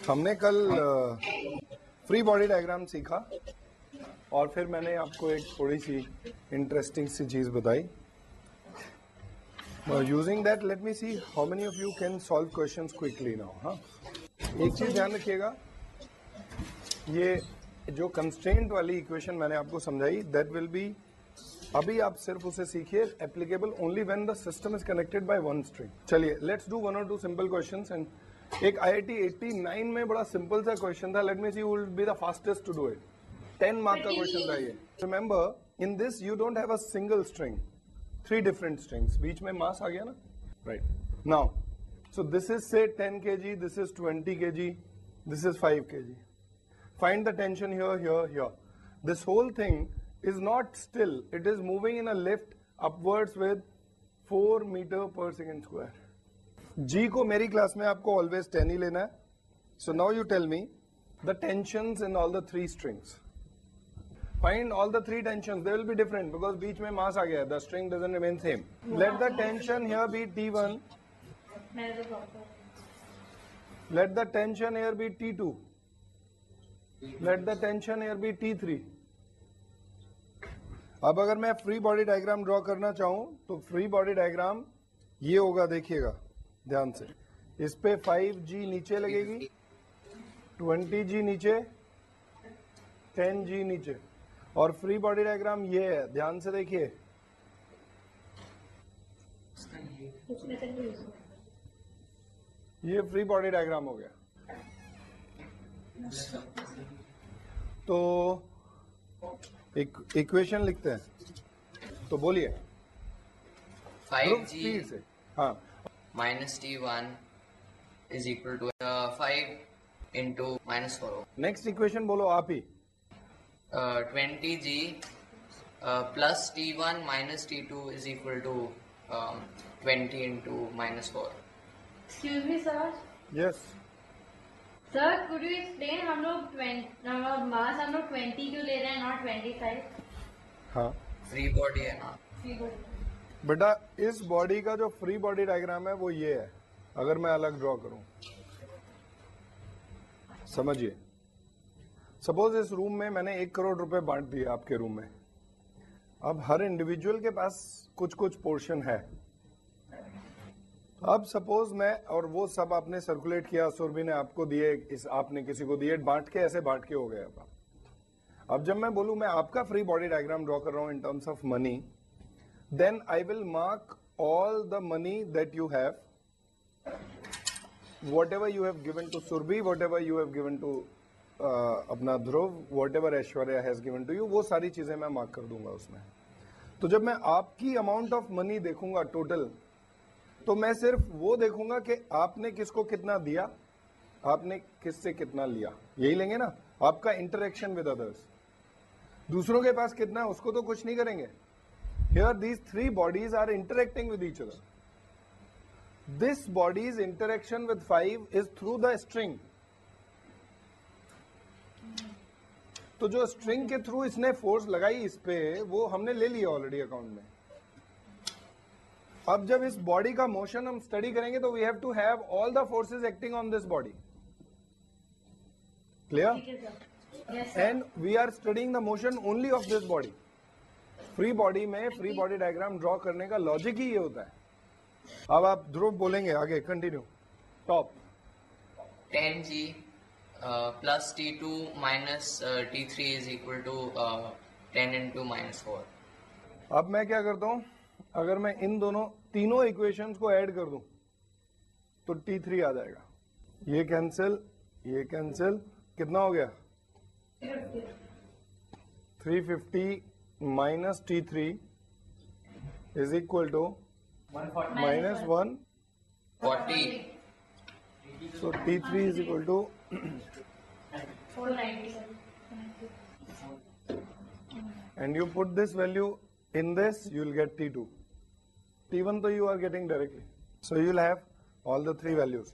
हमने कल free body diagram सीखा और फिर मैंने आपको एक थोड़ी सी इंटरेस्टिंग सी चीज बताई. Using that let me see how many of you can solve questions quickly now. हाँ, एक चीज ध्यान रखिएगा, ये जो कंस्ट्रेंट वाली इक्वेशन मैंने आपको समझाई दैट विल बी, अभी आप सिर्फ उसे सीखिए, applicable only when the system is connected by one string. चलिए लेट्स डू वन और टू सिंपल क्वेश्चंस. एंड एक IIT 89 में बड़ा सिंपल सा क्वेश्चन था. Let me see who will be the fastest to do it. 10 mark का question था ये. Remember in this you don't have a single string, 3 different strings. बीच में मास आ गया ना, right. Now so this is से 10 kg, this is 20 kg, this is 5 kg. Find the tension here, here, here. This whole thing is not still. It is moving in a lift upwards with 4 meter per second square. G को मेरी class में आपको always 10 ही लेना है. So now you tell me the tensions in all the 3 strings. Find all the 3 tensions. They will be different because बीच में mass आ गया है. The string doesn't remain same. Let the tension here be T1. Let the tension here be T2. Let the tension here be T3. अब अगर मैं free body diagram draw करना चाहूं तो free body diagram ये होगा, देखिएगा ध्यान से. इस पे 5G नीचे लगेगी, 20G नीचे, 10G नीचे. और फ्री बॉडी डायग्राम ये है, ध्यान से देखिए. ये फ्री बॉडी डायग्राम हो गया. तो एक इक्वेशन लिखते हैं, तो बोलिए. 5G से हाँ minus T1 is equal to 5 into minus 4. Next equation बोलो आप ही. 20G plus T1 minus T2 is equal to 20 into minus 4. Excuse me, sir. Yes Sir, could you explain हम लोग मास हम लोग 20 क्यों ले रहे हैं, नॉट 25? हाँ फ्री बॉडी है ना. बेटा, इस बॉडी का जो फ्री बॉडी डायग्राम है वो ये है. अगर मैं अलग ड्रॉ करूं, समझिए. सपोज इस रूम में मैंने 1 करोड़ रुपए बांट दिए आपके रूम में. अब हर इंडिविजुअल के पास कुछ कुछ पोर्शन है. अब सपोज मैं, और वो सब आपने सर्कुलेट किया, सुरभि ने आपको दिए, इस आपने किसी को दिए, बांट के ऐसे बांट के हो गया. अब जब मैं बोलूं मैं आपका फ्री बॉडी डायग्राम ड्रॉ कर रहा हूं in terms of money, then I will mark all the money that you have, whatever you have given to Surabhi, whatever you have given to अपना Dhruv, whatever Aishwarya has given to you, वो सारी चीजें मैं mark कर दूंगा उसमें. तो जब मैं आपकी अमाउंट ऑफ मनी देखूंगा टोटल, तो मैं सिर्फ वो देखूंगा कि आपने किसको कितना दिया, आपने किससे कितना लिया. यही लेंगे ना. आपका इंटरेक्शन विद अदर्स, दूसरों के पास कितना है उसको तो कुछ नहीं करेंगे. Here these 3 bodies are interacting with each other. This bodies interaction with 5 is through the string. तो जो स्ट्रिंग के थ्रू इसने फोर्स लगाई इस पे, वो हमने ले लिया ऑलरेडी अकाउंट में. अब जब इस बॉडी का मोशन हम स्टडी करेंगे तो we have to have all the forces acting on this body. Clear? And we are studying the motion only of this body. Free body में फ्री बॉडी डायग्राम ड्रॉ करने का logic ही ये होता है. अब आप ध्रुव बोलेंगे आगे, continue. Top 10G plus T2 minus T3 is equal to 10 into minus 4. अब मैं क्या करता हूं, अगर मैं इन तीनों इक्वेशंस को ऐड कर दूं तो T3 आ जाएगा. ये कैंसिल, ये कैंसिल, कितना हो गया? 350 minus T3 is equal to minus 140. So T3 is equal to 497. and you put this value in this, you will get T2. T1 तो you are getting directly. So you will have all the 3 values.